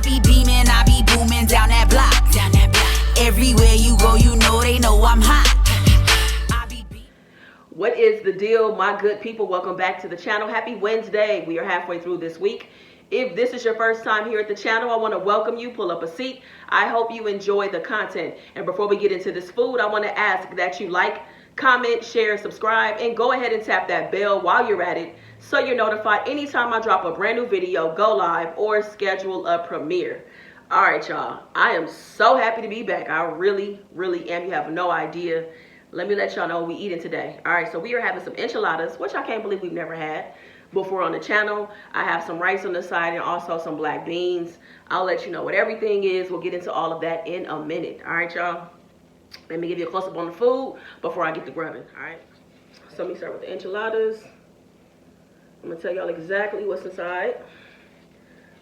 be beaming, I be booming down that block. Everywhere you go, you know they know I'm hot. What is the deal, my good people? Welcome back to the channel. Happy Wednesday. We are halfway through this week. If this is your first time here at the channel, I want to welcome you. Pull up a seat. I hope you enjoy the content. And before we get into this food, I want to ask that you like, comment, share, subscribe, and go ahead and tap that bell while you're at it so you're notified anytime I drop a brand new video, go live, or schedule a premiere. All right, y'all. I am so happy to be back. I really, really am. You have no idea. Let me let y'all know what we eating today. All right, so we are having some enchiladas, which I can't believe we've never had before on the channel. I have some rice on the side and also some black beans. I'll let you know what everything is. We'll get into all of that in a minute. All right, y'all. Let me give you a close-up on the food before I get to grubbing. All right. So let me start with the enchiladas. I'm going to tell y'all exactly what's inside.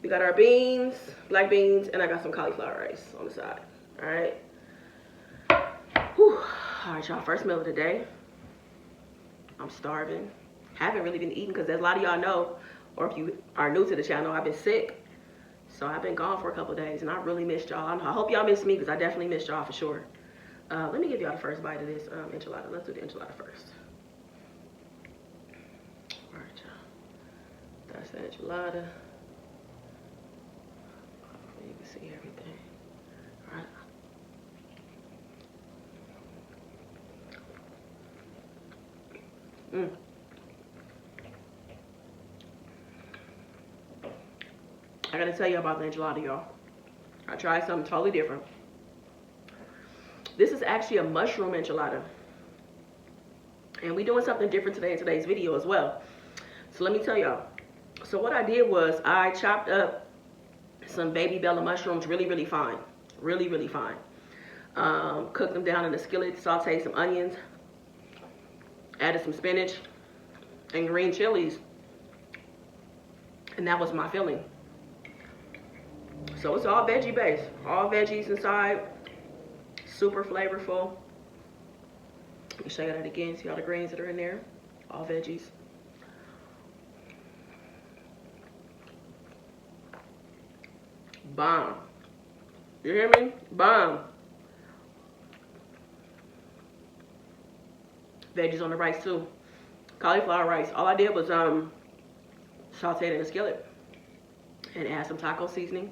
We got our beans, black beans, and I got some cauliflower rice on the side. All right. Whew. All right, y'all. First meal of the day. I'm starving. Haven't really been eating because as a lot of y'all know, or if you are new to the channel, I've been sick. So I've been gone for a couple of days, and I really missed y'all. I hope y'all missed me because I definitely missed y'all for sure. Let me give y'all the first bite of this enchilada. Let's do the enchilada first. All right, y'all. That's the enchilada. You can see everything. All right. I gotta tell you about the enchilada, y'all. I tried something totally different. This is actually a mushroom enchilada. And we're doing something different today in today's video as well. So let me tell y'all. So what I did was I chopped up some baby bella mushrooms really, really fine. Really, really fine. Cooked them down in a skillet, sauteed some onions, added some spinach and green chilies. And that was my filling. So it's all veggie based. All veggies inside. Super flavorful. Let me show you that again. See all the greens that are in there? All veggies. Bomb. You hear me? Bomb. Veggies on the rice too. Cauliflower rice. All I did was saute it in a skillet and add some taco seasoning,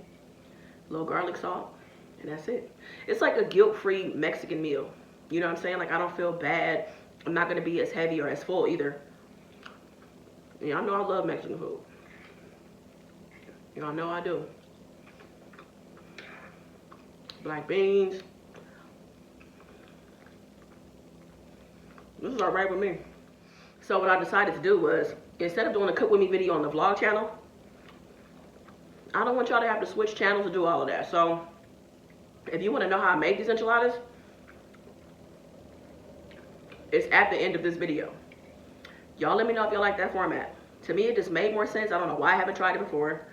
a little garlic salt, and that's it. It's like a guilt-free Mexican meal. You know what I'm saying? Like, I don't feel bad. I'm not going to be as heavy or as full either. Y'all know I love Mexican food. Y'all know I do. Black beans. This is all right with me. So what I decided to do was, instead of doing a cook with me video on the vlog channel, I don't want y'all to have to switch channels to do all of that. So if you want to know how I make these enchiladas, it's at the end of this video. Y'all let me know if y'all like that format. To me, it just made more sense. I don't know why I haven't tried it before.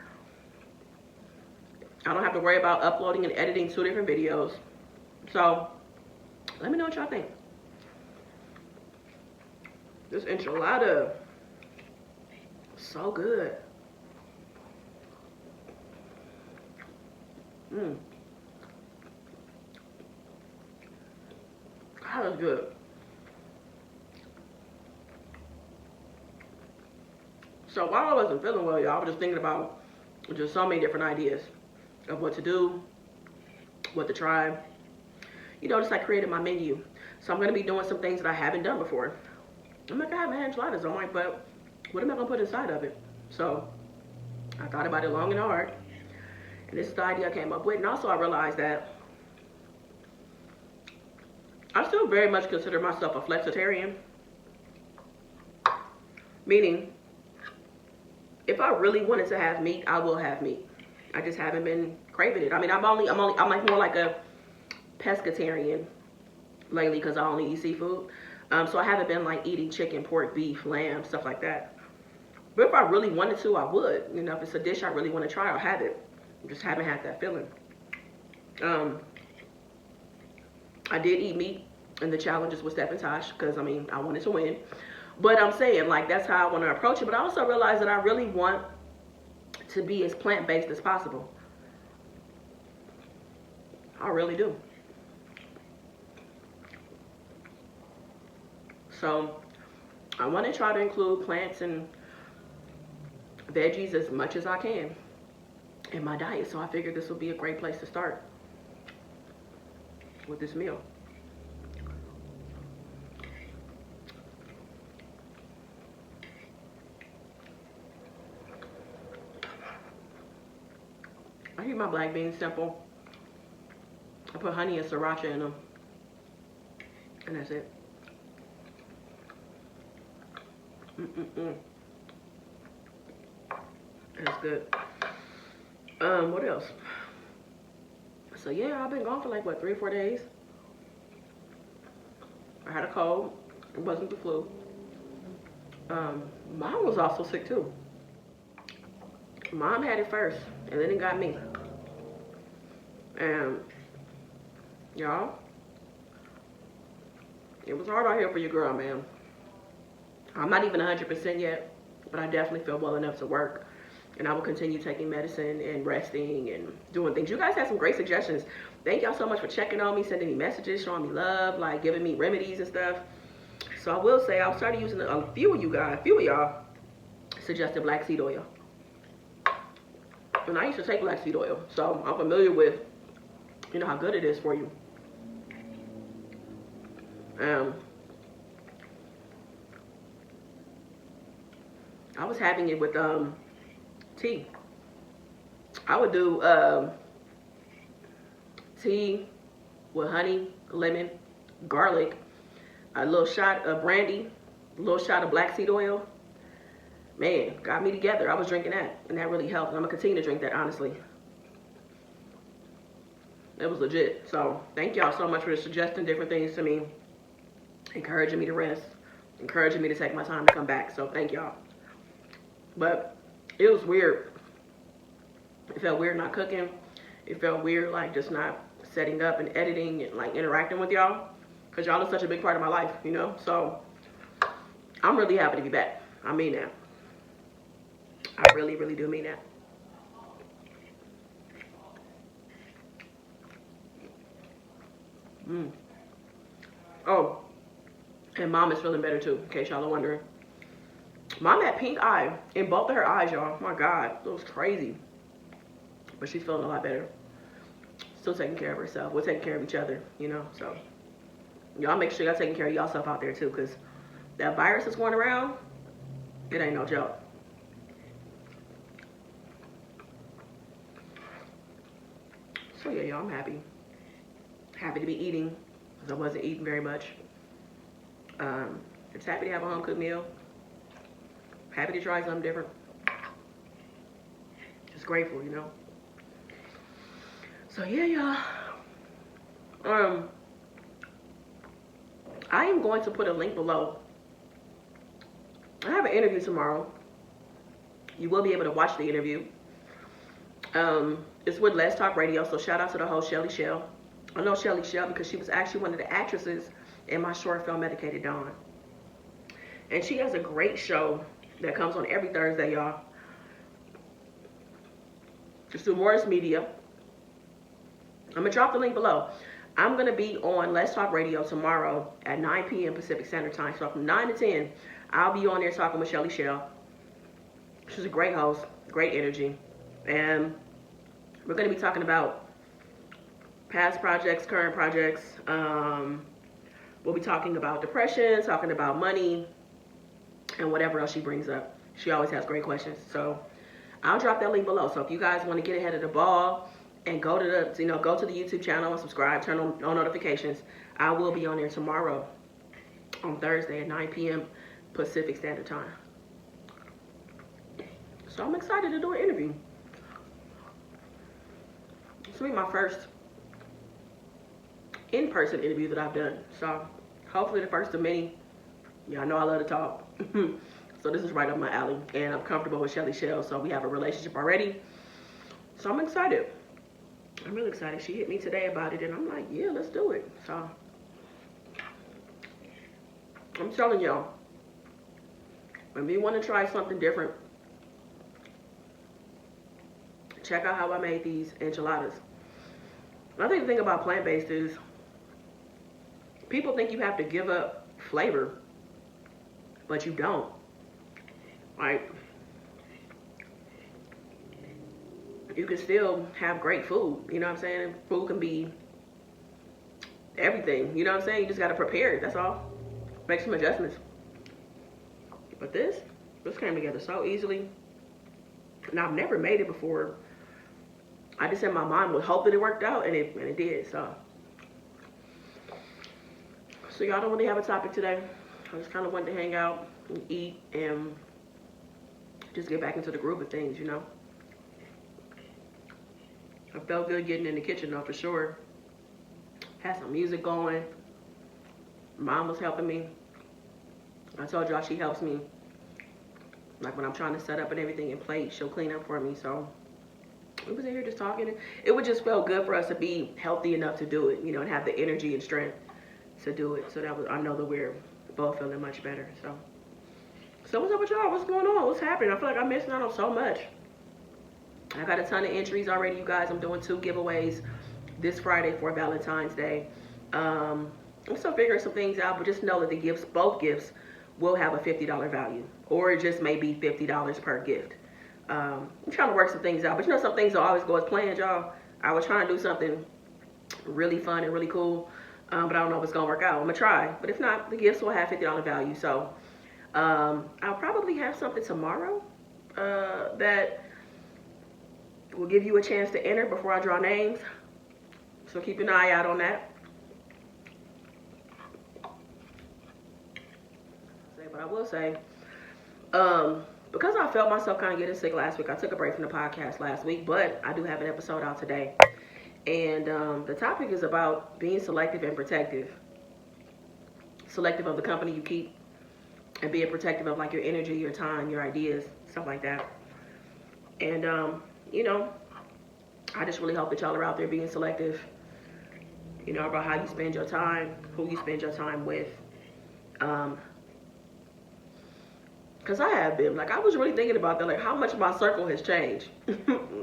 I don't have to worry about uploading and editing 2 different videos. So let me know what y'all think. This enchilada, so good. That was good. So while I wasn't feeling well, y'all, I was just thinking about just so many different ideas of what to do, what to try. You know, just like creating my menu. So I'm going to be doing some things that I haven't done before. I'm like, I have my enchiladas. I'm like, but what am I going to put inside of it? So I thought about it long and hard. And this is the idea I came up with. And also I realized that I still very much consider myself a flexitarian. Meaning, if I really wanted to have meat, I will have meat. I just haven't been craving it. I mean, I'm like more like a pescatarian lately because I only eat seafood. So I haven't been like eating chicken, pork, beef, lamb, stuff like that. But if I really wanted to, I would. You know, if it's a dish I really want to try, I'll have it. I just haven't had that feeling. I did eat meat in the challenges with Steph and Tosh because, I mean, I wanted to win. But I'm saying, like, that's how I want to approach it. But I also realized that I really want to be as plant-based as possible. I really do. So I want to try to include plants and veggies as much as I can in my diet. So I figured this would be a great place to start with this meal. I eat my black beans simple. I put honey and sriracha in them. And that's it. That's good. What else? So yeah, I've been gone for like what, 3 or 4 days. I had a cold. It wasn't the flu. Mom was also sick too. Mom had it first, and then it got me. And y'all, it was hard out here for your girl, man. I'm not even 100% yet, but I definitely feel well enough to work. And I will continue taking medicine and resting and doing things. You guys had some great suggestions. Thank y'all so much for checking on me, sending me messages, showing me love, like giving me remedies and stuff. So I will say I'll start using a few of y'all suggested black seed oil. And I used to take black seed oil, so I'm familiar with, you know, how good it is for you. I was having it with tea. I would do tea with honey, lemon, garlic, a little shot of brandy, a little shot of black seed oil. Man, got me together. I was drinking that, and that really helped. And I'm gonna continue to drink that, honestly. It was legit. So thank y'all so much for suggesting different things to me, encouraging me to rest, encouraging me to take my time to come back. So thank y'all. But it was weird. It felt weird not cooking. It felt weird like just not setting up and editing and like interacting with y'all, because y'all are such a big part of my life, you know. So I'm really happy to be back. I mean that. I really, really do mean that. Oh, and Mom is feeling better too, in case y'all are wondering. Mom had pink eye in both of her eyes, y'all. My God, it was crazy. But she's feeling a lot better. Still taking care of herself. We're taking care of each other, you know. So y'all make sure y'all taking care of yourself out there too, because that virus that's going around, it ain't no joke. So yeah, y'all, I'm happy. Happy to be eating, because I wasn't eating very much. Just happy to have a home cooked meal. Happy to try something different. Just grateful, you know. So yeah, y'all. I am going to put a link below. I have an interview tomorrow. You will be able to watch the interview. It's with Let's Talk Radio, so shout out to the host, Shelly Shell. I know Shelly Shell because she was actually one of the actresses in my short film, Medicated Dawn. And she has a great show that comes on every Thursday, y'all. It's through Morris Media. I'm going to drop the link below. I'm going to be on Let's Talk Radio tomorrow at 9 p.m. Pacific Standard Time. So from 9 to 10, I'll be on there talking with Shelly Shell. She's a great host, great energy. And we're going to be talking about past projects, current projects. We'll be talking about depression, talking about money, and whatever else she brings up. She always has great questions. So I'll drop that link below. So if you guys want to get ahead of the ball and go to the, go to the YouTube channel and subscribe, turn on notifications, I will be on there tomorrow on Thursday at 9 p.m. Pacific Standard Time. So I'm excited to do an interview. This will be my first in-person interview that I've done. So hopefully the first of many. Y'all know I love to talk. So this is right up my alley. And I'm comfortable with Shelly Shell, so we have a relationship already. So I'm excited. I'm really excited. She hit me today about it, and I'm like, yeah, let's do it. So I'm telling y'all, if you want to try something different, check out how I made these enchiladas. I think the thing about plant-based is people think you have to give up flavor, but you don't. Like, you can still have great food. You know what I'm saying? Food can be everything. You know what I'm saying? You just got to prepare it. That's all. Make some adjustments. But this came together so easily. And I've never made it before. I just in my mind would hope that it worked out, and it did. So y'all don't really have a topic today. I just kind of wanted to hang out and eat and just get back into the groove of things, you know. I felt good getting in the kitchen though, for sure. Had some music going. Mom was helping me. I told y'all she helps me. Like when I'm trying to set up and everything in place, she'll clean up for me. So we was in here just talking. It would just feel good for us to be healthy enough to do it, you know, and have the energy and strength to do it. So that was, I know that we're both feeling much better. So what's up with y'all? What's going on? What's happening? I feel like I'm missing out on so much. I got a ton of entries already, you guys. I'm doing 2 giveaways this Friday for Valentine's Day. I'm still figuring some things out, but just know that the gifts, both gifts, will have a $50 value, or it just may be $50 per gift. I'm trying to work some things out, but you know, some things don't always go as planned, y'all. I was trying to do something really fun and really cool, but I don't know if it's gonna work out. I'm gonna try, but if not, the gifts will have $50 value. So I'll probably have something tomorrow that will give you a chance to enter before I draw names. So keep an eye out on that. But I will say, because I felt myself kind of getting sick last week, I took a break from the podcast last week, but I do have an episode out today. And the topic is about being selective and protective. Selective of the company you keep, and being protective of like your energy, your time, your ideas, stuff like that. And, you know, I just really hope that y'all are out there being selective, you know, about how you spend your time, who you spend your time with. Because I have been, like, I was really thinking about that, like, how much my circle has changed.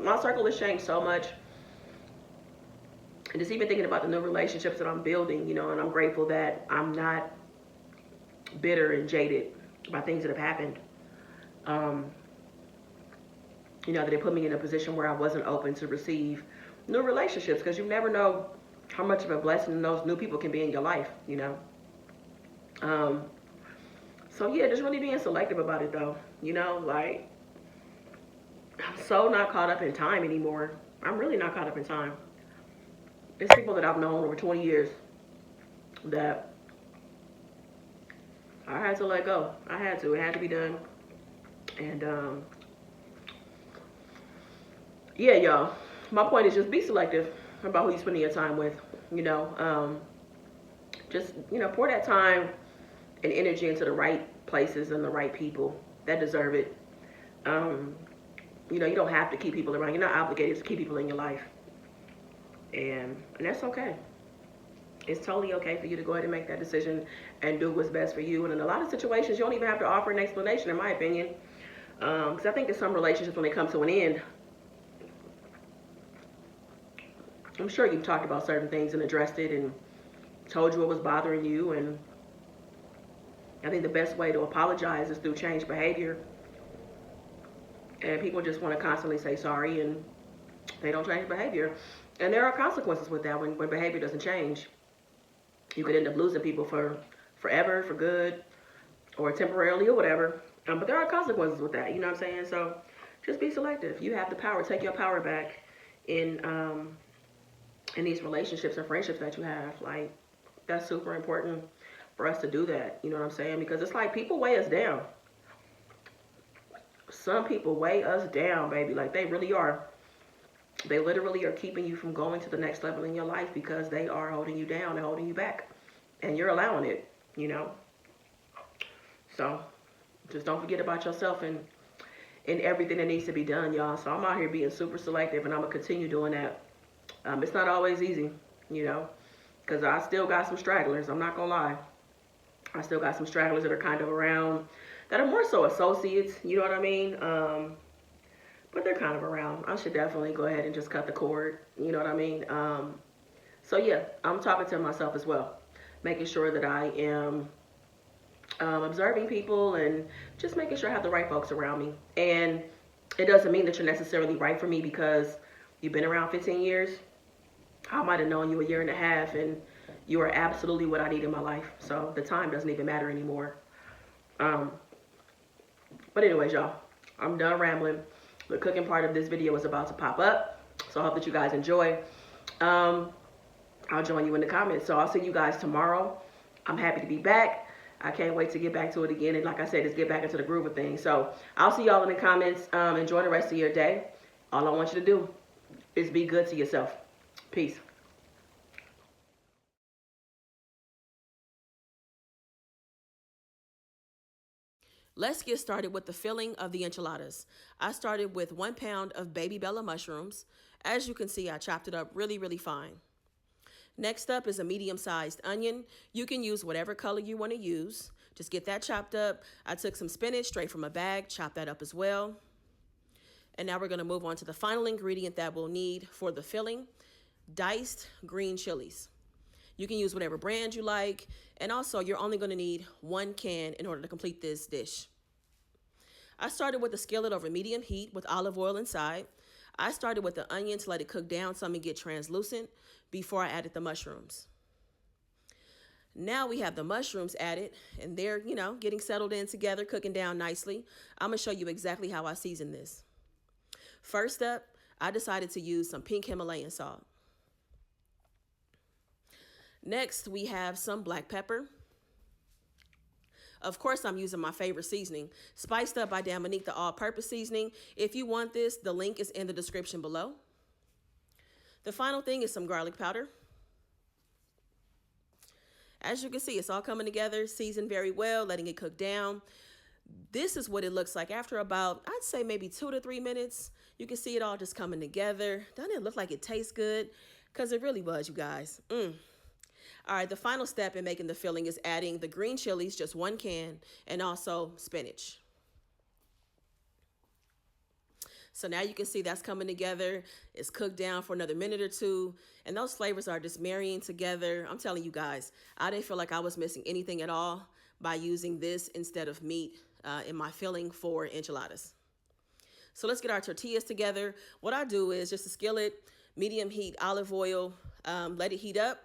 My circle has changed so much. And just even thinking about the new relationships that I'm building, you know, and I'm grateful that I'm not bitter and jaded by things that have happened. You know, that it put me in a position where I wasn't open to receive new relationships, because you never know how much of a blessing those new people can be in your life, you know. So yeah, just really being selective about it though, you know, like, I'm so not caught up in time anymore. I'm really not caught up in time. It's people that I've known over 20 years that I had to let go. It had to be done. And yeah, y'all, my point is just be selective about who you're spending your time with, you know. Just, you know, pour that time and energy into the right places and the right people that deserve it. You know, you don't have to keep people around. You're not obligated to keep people in your life. And that's okay. It's totally okay for you to go ahead and make that decision and do what's best for you. And in a lot of situations, you don't even have to offer an explanation, in my opinion. Because I think that some relationships, when they come to an end, I'm sure you've talked about certain things and addressed it and told you what was bothering you. And I think the best way to apologize is through changed behavior. And people just want to constantly say sorry, and they don't change behavior. And there are consequences with that when behavior doesn't change. You could end up losing people for forever, for good, or temporarily, or whatever. But there are consequences with that, you know what I'm saying? So just be selective. You have the power. Take your power back in these relationships and friendships that you have. Like, that's super important for us to do that, you know what I'm saying? Because it's like people weigh us down. Some people weigh us down, baby. Like, they really are. They literally are keeping you from going to the next level in your life because they are holding you down and holding you back. And you're allowing it, you know? So just don't forget about yourself and everything that needs to be done, y'all. So I'm out here being super selective, and I'm going to continue doing that. It's not always easy, you know, because I still got some stragglers. I'm not going to lie. I still got some stragglers that are kind of around, that are more so associates, you know what I mean? But they're kind of around. I should definitely go ahead and just cut the cord, you know what I mean? So yeah, I'm talking to myself as well, making sure that I am observing people and just making sure I have the right folks around me. And it doesn't mean that you're necessarily right for me because you've been around 15 years. I might have known you a year and a half, and you are absolutely what I need in my life. So the time doesn't even matter anymore. Um, but anyways, y'all, I'm done rambling. The cooking part of this video is about to pop up, so I hope that you guys enjoy. I'll join you in the comments. So I'll see you guys tomorrow. I'm happy to be back. I can't wait to get back to it again. And like I said, just get back into the groove of things. So I'll see y'all in the comments. Enjoy the rest of your day. All I want you to do is be good to yourself. Peace. Let's get started with the filling of the enchiladas. I started with 1 pound of baby bella mushrooms. As you can see, I chopped it up really, really fine. Next up is a medium-sized onion. You can use whatever color you want to use. Just get that chopped up. I took some spinach straight from a bag, chopped that up as well. And now we're going to move on to the final ingredient that we'll need for the filling, diced green chilies. You can use whatever brand you like. And also, you're only going to need 1 can in order to complete this dish. I started with a skillet over medium heat with olive oil inside. I started with the onion to let it cook down some and get translucent before I added the mushrooms. Now we have the mushrooms added, and they're, getting settled in together, cooking down nicely. I'm going to show you exactly how I season this. First up, I decided to use some pink Himalayan salt. Next, we have some black pepper. Of course, I'm using my favorite seasoning, spiced up by Dominique, the all-purpose seasoning. If you want this, the link is in the description below. The final thing is some garlic powder. As you can see, it's all coming together, seasoned very well, letting it cook down. This is what it looks like after about, I'd say maybe 2 to 3 minutes. You can see it all just coming together. Doesn't it look like it tastes good? Because it really was, you guys. All right, the final step in making the filling is adding the green chilies, just 1 can, and also spinach. So now you can see that's coming together. It's cooked down for another minute or 2, and those flavors are just marrying together. I'm telling you guys, I didn't feel like I was missing anything at all by using this instead of meat in my filling for enchiladas. So let's get our tortillas together. What I do is just a skillet, medium heat olive oil, let it heat up.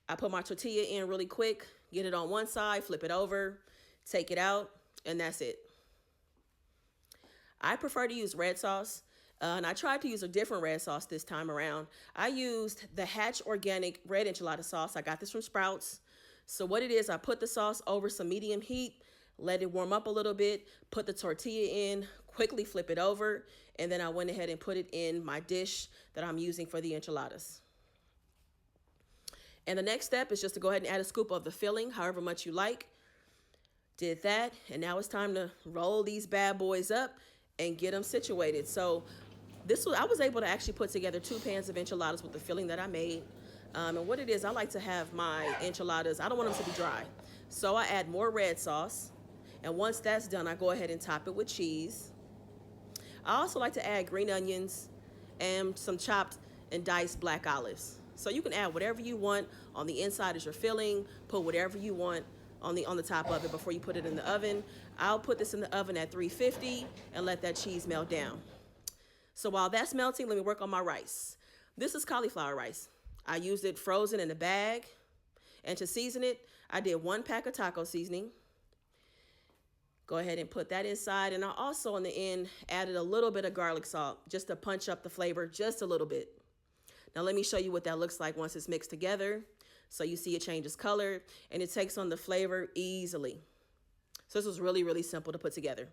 I put my tortilla in really quick, get it on one side, flip it over, take it out, and that's it. I prefer to use red sauce, and I tried to use a different red sauce this time around. I used the Hatch Organic Red Enchilada Sauce. I got this from Sprouts. So what it is, I put the sauce over some medium heat, let it warm up a little bit, put the tortilla in, quickly flip it over, and then I went ahead and put it in my dish that I'm using for the enchiladas. And the next step is just to go ahead and add a scoop of the filling, however much you like. Did that, and now it's time to roll these bad boys up and get them situated. So I was able to actually put together 2 pans of enchiladas with the filling that I made. And what it is, I like to have my enchiladas, I don't want them to be dry. So I add more red sauce. And once that's done, I go ahead and top it with cheese. I also like to add green onions and some chopped and diced black olives. So you can add whatever you want on the inside as your filling, put whatever you want on the top of it before you put it in the oven. I'll put this in the oven at 350 and let that cheese melt down. So while that's melting, let me work on my rice. This is cauliflower rice. I used it frozen in a bag, and to season it, I did 1 pack of taco seasoning. Go ahead and put that inside, and I also on the end added a little bit of garlic salt just to punch up the flavor just a little bit. Now let me show you what that looks like once it's mixed together. So you see it changes color and it takes on the flavor easily. So this was really, really simple to put together.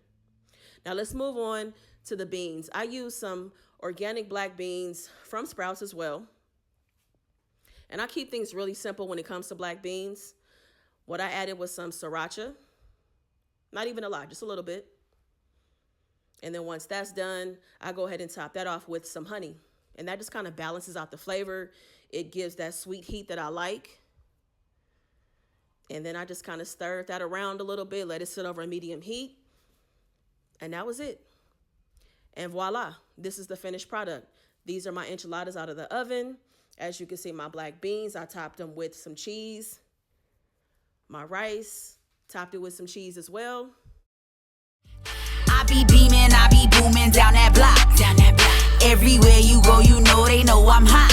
Now let's move on to the beans. I used some organic black beans from Sprouts as well. And I keep things really simple when it comes to black beans. What I added was some sriracha. Not even a lot, just a little bit. And then once that's done, I go ahead and top that off with some honey. And that just kind of balances out the flavor. It gives that sweet heat that I like. And then I just kind of stir that around a little bit, let it sit over a medium heat. And that was it. And voila, this is the finished product. These are my enchiladas out of the oven. As you can see, my black beans, I topped them with some cheese. My rice, topped it with some cheese as well. I be beaming, I be booming down that block. Everywhere you go, you know they know I'm hot.